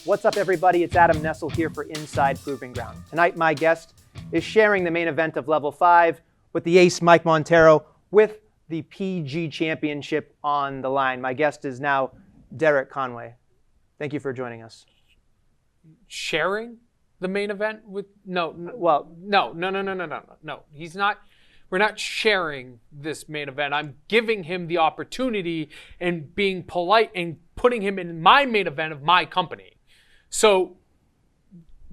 What's up, everybody? It's Adam Nestle here for Inside Proving Ground. Tonight, my guest is sharing the main event of Level 5 with the ace, Mike Montero, with the PG Championship on the line. My guest is now Derrick Conway. Thank you for joining us. Sharing the main event with no. He's not. We're not sharing this main event. I'm giving him the opportunity and being polite and putting him in my main event of my company. So,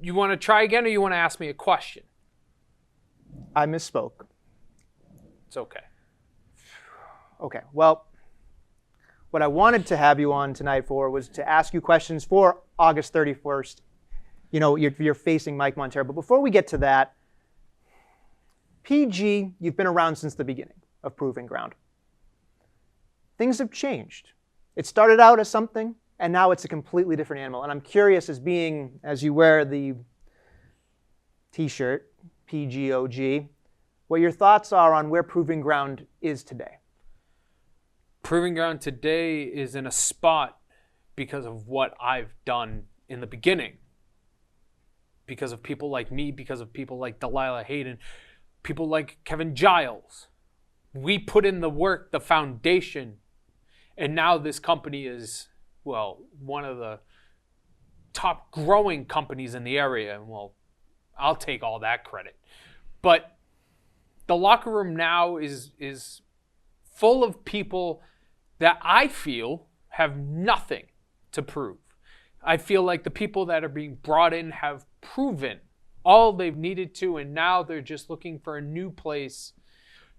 you want to try again, or you want to ask me a question? I misspoke. It's okay. Okay, well, what I wanted to have you on tonight for was to ask you questions for August 31st. You know, you're facing Mike Montero. But before we get to that, PG, you've been around since the beginning of Proving Ground. Things have changed. It started out as something, and now it's a completely different animal. And I'm curious, as you wear the t-shirt, PGOG, what your thoughts are on where Proving Ground is today. Proving Ground today is in a spot because of what I've done in the beginning. Because of people like me, because of people like Delilah Hayden, people like Kevin Giles. We put in the work, the foundation, and now this company is, well, one of the top growing companies in the area. And well, I'll take all that credit. But the locker room now is full of people that I feel have nothing to prove. I feel like the people that are being brought in have proven all they've needed to, and now they're just looking for a new place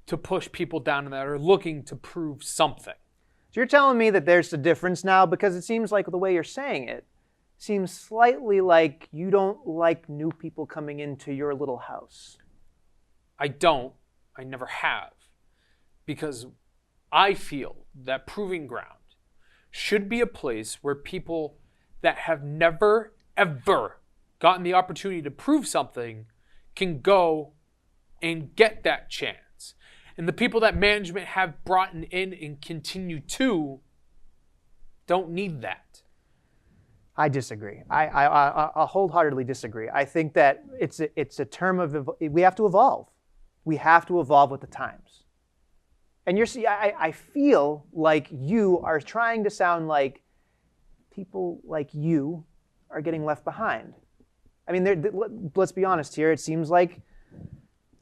to push people down that are looking to prove something. So you're telling me that there's a difference now, because it seems like the way you're saying it seems slightly like you don't like new people coming into your little house. I don't. I never have. Because I feel that Proving Ground should be a place where people that have never, ever gotten the opportunity to prove something can go and get that chance. And the people that management have brought in and continue to don't need that. I disagree. I wholeheartedly disagree. I think that it's a term of, we have to evolve. We have to evolve with the times. And I feel like you are trying to sound like people like you are getting left behind. I mean, let's be honest here. It seems like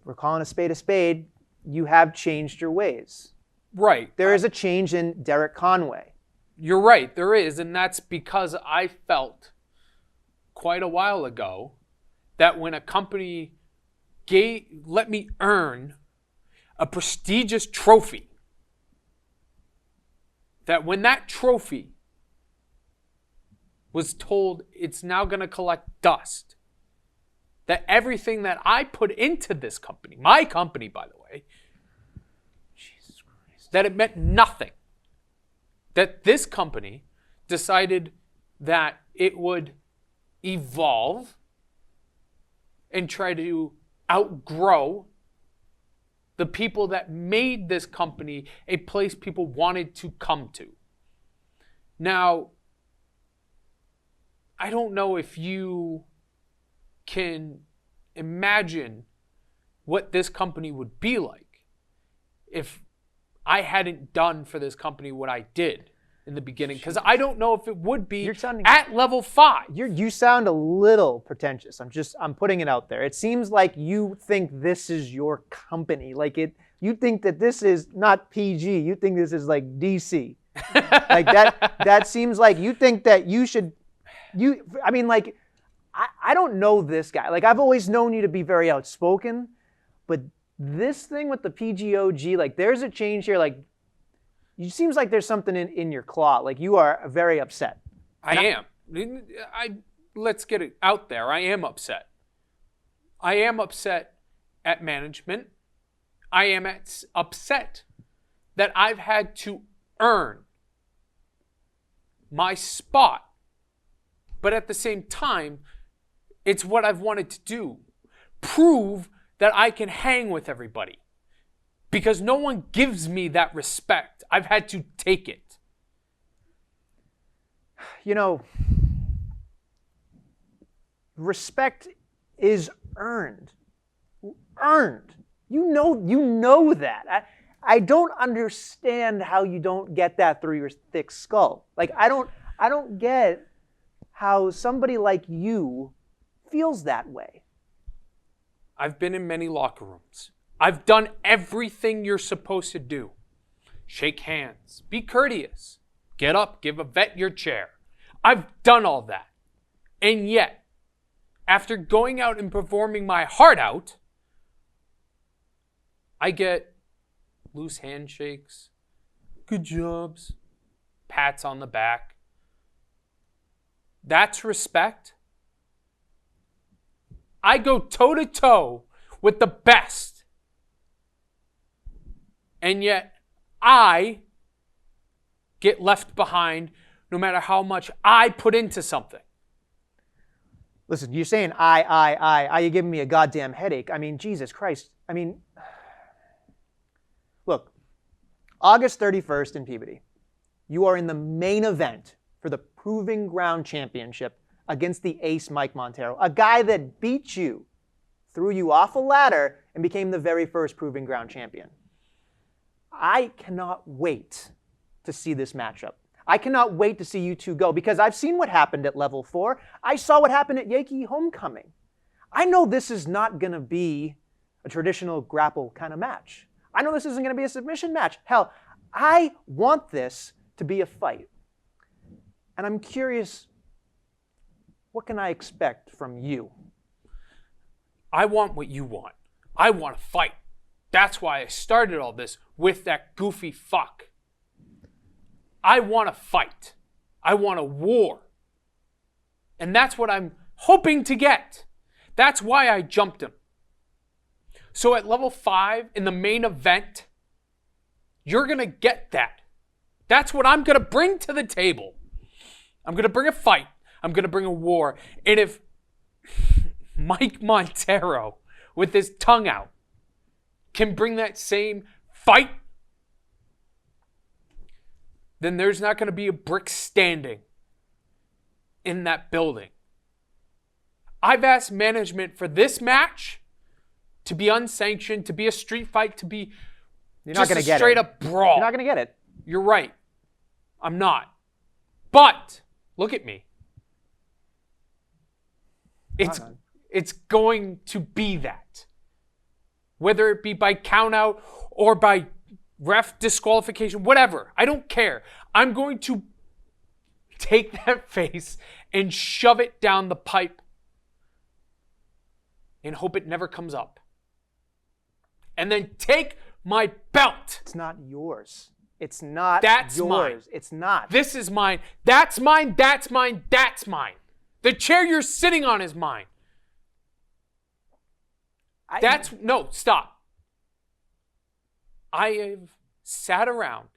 we're calling a spade a spade. You have changed your ways. Right. There is a change in Derrick Conway. You're right, there is. And that's because I felt quite a while ago that when a company let me earn a prestigious trophy, that when that trophy was told it's now going to collect dust, that everything that I put into this company, my company, by the way, Jesus Christ, that it meant nothing. That this company decided that it would evolve and try to outgrow the people that made this company a place people wanted to come to. Now, I don't know if you can imagine what this company would be like if I hadn't done for this company what I did in the beginning, because I don't know if it would be at level 5. You sound a little pretentious. I'm putting it out there. It seems like you think this is your company. You think that this is not PG. You think this is like DC. Like that seems like you think that you should, I don't know this guy. Like, I've always known you to be very outspoken, but this thing with the PGOG, like, there's a change here. Like, it seems like there's something in your claw. Like, you are very upset. I am. Let's get it out there. I am upset. I am upset at management. I am upset that I've had to earn my spot. But at the same time, it's what I've wanted to do. Prove that I can hang with everybody. Because no one gives me that respect. I've had to take it. You know, Respect is earned. Earned. You know that. I don't understand how you don't get that through your thick skull. Like, I don't get how somebody like you feels that way. I've been in many locker rooms. I've done everything you're supposed to do. Shake hands. Be courteous. Get up. Give a vet your chair. I've done all that. And yet, after going out and performing my heart out, I get loose handshakes, good jobs, pats on the back. That's respect. I go toe-to-toe with the best. And yet, I get left behind no matter how much I put into something. Listen, you're saying I, you're giving me a goddamn headache. I mean, Jesus Christ. I mean, look, August 31st in Peabody, you are in the main event for the Proving Ground Championship against the ace Mike Montero, a guy that beat you, threw you off a ladder, and became the very first Proving Ground champion. I cannot wait to see this matchup. I cannot wait to see you two go because I've seen what happened at level 4. I saw what happened at Yankee Homecoming. I know this is not going to be a traditional grapple kind of match. I know this isn't going to be a submission match. Hell, I want this to be a fight. And I'm curious, what can I expect from you? I want what you want. I want to fight. That's why I started all this with that goofy fuck. I want to fight. I want a war. And that's what I'm hoping to get. That's why I jumped him. So at level 5 in the main event, you're going to get that. That's what I'm going to bring to the table. I'm going to bring a fight. I'm going to bring a war. And if Mike Montero, with his tongue out, can bring that same fight, then there's not going to be a brick standing in that building. I've asked management for this match to be unsanctioned, to be a street fight, to be just a straight up brawl. You're not going to get it. You're right. I'm not. But look at me. It's going to be that. Whether it be by count out or by ref disqualification, whatever. I don't care. I'm going to take that face and shove it down the pipe and hope it never comes up. And then take my belt. It's not yours. It's not That's yours. Mine. It's not. This is mine. That's mine. That's mine. That's mine. The chair you're sitting on is mine. No, stop. I have sat around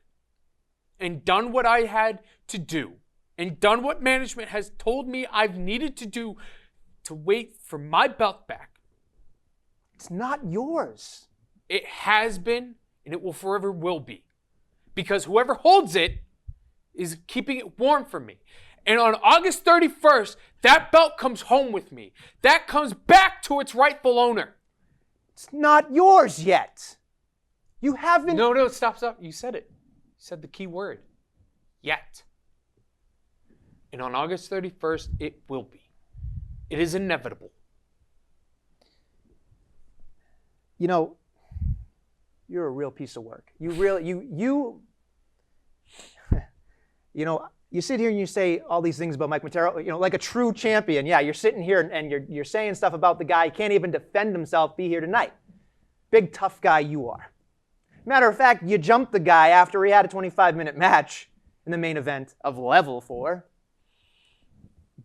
and done what I had to do and done what management has told me I've needed to do to wait for my belt back. It's not yours. It has been, and it will forever will be. Because whoever holds it is keeping it warm for me. And on August 31st, that belt comes home with me. That comes back to its rightful owner. It's not yours yet. You haven't... No, stop. You said it. You said the key word. Yet. And on August 31st, it will be. It is inevitable. You know, you're a real piece of work. You know, you sit here and you say all these things about Mike Montero, you know, like a true champion. Yeah, you're sitting here and you're saying stuff about the guy. He can't even defend himself, be here tonight. Big, tough guy you are. Matter of fact, you jumped the guy after he had a 25-minute match in the main event of level 4.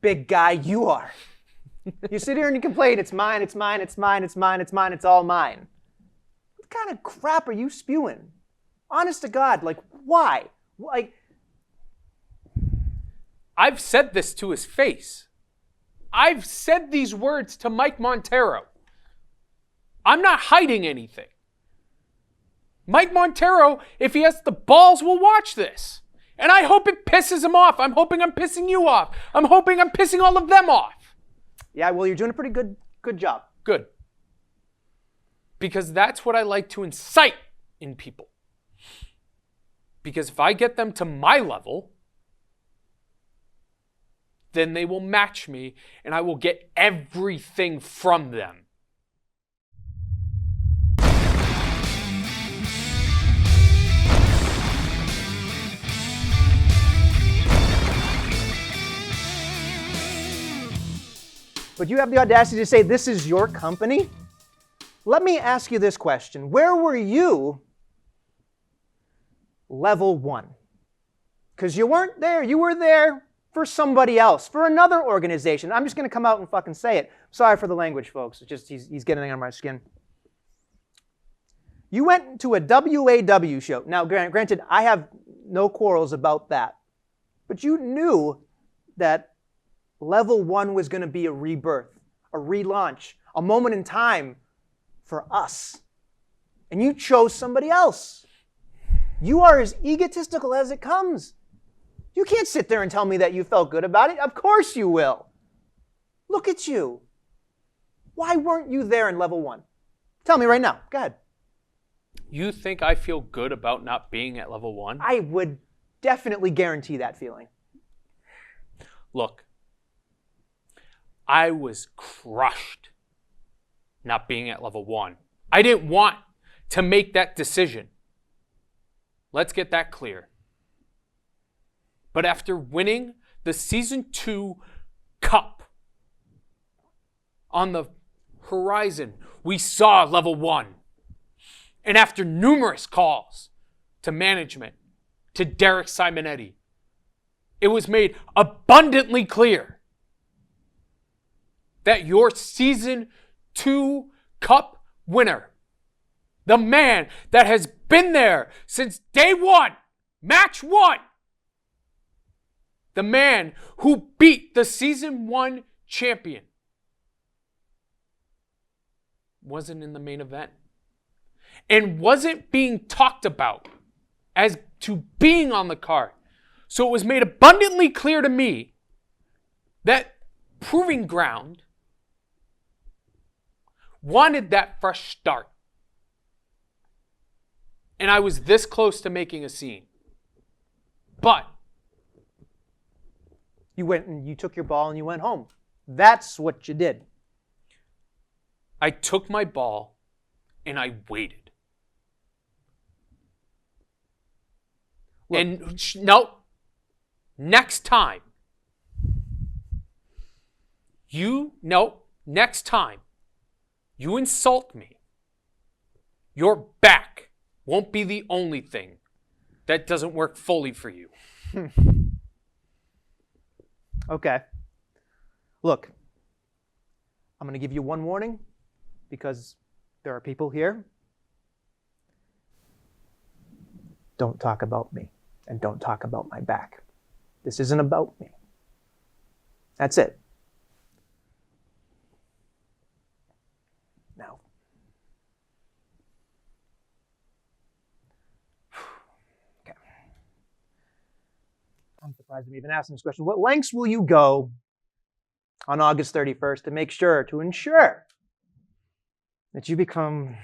Big guy you are. You sit here and you complain, it's mine, it's mine, it's mine, it's mine, it's mine, it's all mine. What kind of crap are you spewing? Honest to God, like, why? Like, I've said this to his face. I've said these words to Mike Montero. I'm not hiding anything. Mike Montero, if he has the balls, will watch this. And I hope it pisses him off. I'm hoping I'm pissing you off. I'm hoping I'm pissing all of them off. Yeah, well, you're doing a pretty good job. Good. Because that's what I like to incite in people. Because if I get them to my level, then they will match me and I will get everything from them. But you have the audacity to say this is your company? Let me ask you this question. Where were you level 1? Because you weren't there. You were there for somebody else, for another organization. I'm just going to come out and fucking say it. Sorry for the language, folks. It's just he's getting on my skin. You went to a WAW show. Now, granted, I have no quarrels about that. But you knew that level 1 was going to be a rebirth, a relaunch, a moment in time for us. And you chose somebody else. You are as egotistical as it comes. You can't sit there and tell me that you felt good about it. Of course you will. Look at you. Why weren't you there in level 1? Tell me right now. Go ahead. You think I feel good about not being at level 1? I would definitely guarantee that feeling. Look, I was crushed not being at level 1. I didn't want to make that decision. Let's get that clear. But after winning the Season 2 Cup, on the horizon, we saw level 1. And after numerous calls to management, to Derek Simonetti, it was made abundantly clear that your Season 2 Cup winner, the man that has been there since day 1, match 1, the man who beat the Season 1 champion, wasn't in the main event and wasn't being talked about as to being on the card. So it was made abundantly clear to me that Proving Ground wanted that fresh start. And I was this close to making a scene. But you went and you took your ball and you went home. That's what you did. I took my ball and I waited. Look. And no, next time, next time you insult me, your back won't be the only thing that doesn't work fully for you. Okay. Look, I'm going to give you one warning because there are people here. Don't talk about me and don't talk about my back. This isn't about me. That's it. Now, okay. I'm surprised I'm even asking this question. What lengths will you go on August 31st to ensure that you become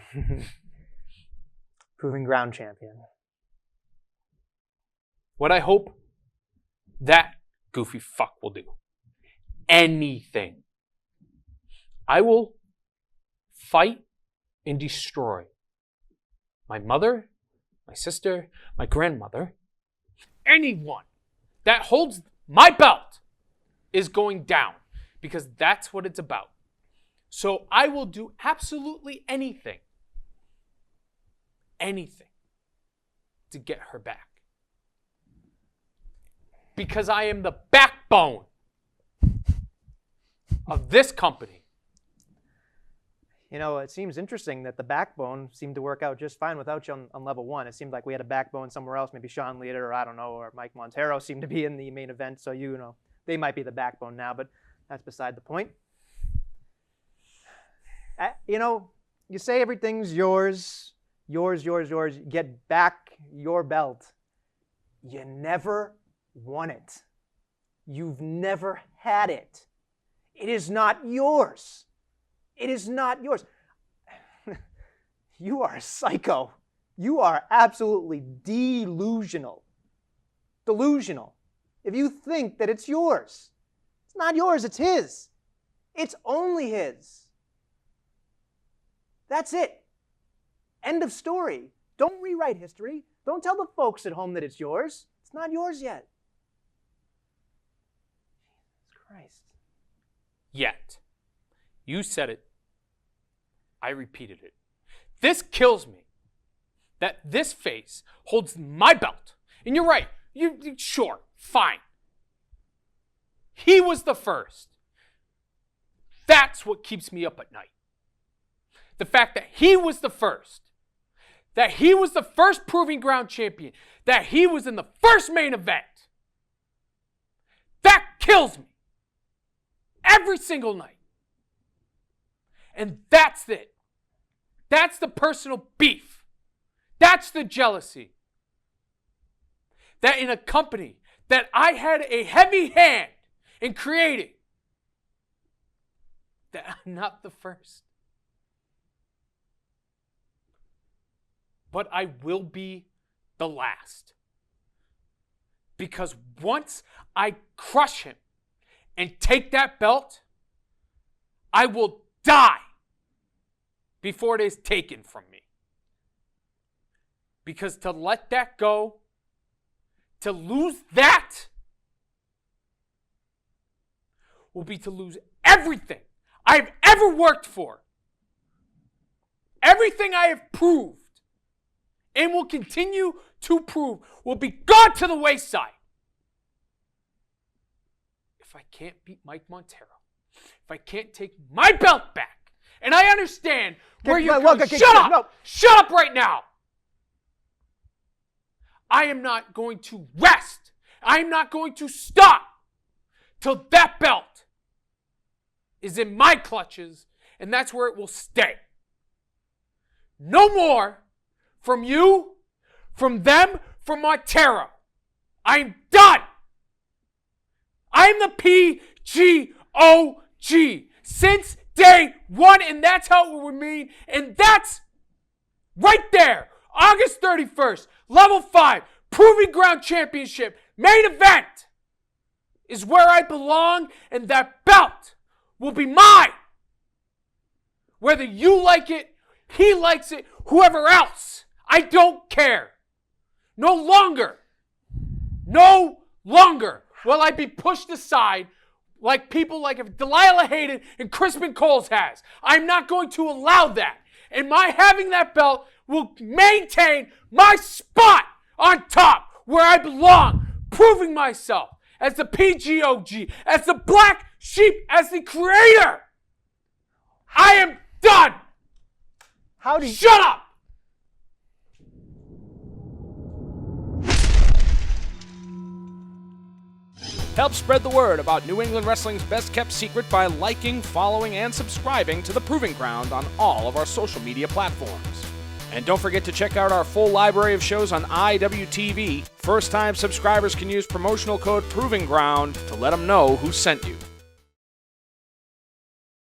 Proving Ground champion? What I hope that goofy fuck will do. Anything. I will fight and destroy my mother, my sister, my grandmother. Anyone that holds my belt is going down because that's what it's about. So I will do absolutely anything to get her back. Because I am the backbone of this company. You know, it seems interesting that the backbone seemed to work out just fine without you on level 1. It seemed like we had a backbone somewhere else, maybe Sean Leader or I don't know, or Mike Montero seemed to be in the main event, so you know, they might be the backbone now, but that's beside the point. You know, you say everything's yours, get back your belt. You never won it. You've never had it. It is not yours. It is not yours. You are a psycho. You are absolutely delusional. Delusional. If you think that it's yours, it's not yours, it's his. It's only his. That's it. End of story. Don't rewrite history. Don't tell the folks at home that it's yours. It's not yours yet. Jesus Christ. Yet. You said it. I repeated it. This kills me that this face holds my belt. And you're right. Sure, fine. He was the first. That's what keeps me up at night. The fact that he was the first. That he was the first Proving Ground champion. That he was in the first main event. That kills me. Every single night. And that's it. That's the personal beef. That's the jealousy. That in a company that I had a heavy hand in creating, that I'm not the first. But I will be the last. Because once I crush him and take that belt, I will die before it is taken from me. Because to let that go, to lose that, will be to lose everything I've ever worked for. Everything I have proved and will continue to prove will be gone to the wayside. If I can't beat Mike Montero, if I can't take my belt back, and I understand where you're going. Shut up! No. Shut up right now! I am not going to rest. I am not going to stop till that belt is in my clutches, and that's where it will stay. No more from you, from them, from Montero. I'm done. I'm the PGOG since day one, and that's how it will remain, and that's right there. August 31st, Level 5, Proving Ground Championship, main event is where I belong, and that belt will be mine. Whether you like it, he likes it, whoever else, I don't care. No longer will I be pushed aside like people like Delilah Hayden and Crispin Coles has. I'm not going to allow that. And my having that belt will maintain my spot on top where I belong, proving myself as the PGOG, as the black sheep, as the creator. I am done. Shut up. Help spread the word about New England Wrestling's best-kept secret by liking, following, and subscribing to The Proving Ground on all of our social media platforms. And don't forget to check out our full library of shows on IWTV. First-time subscribers can use promotional code Proving Ground to let them know who sent you.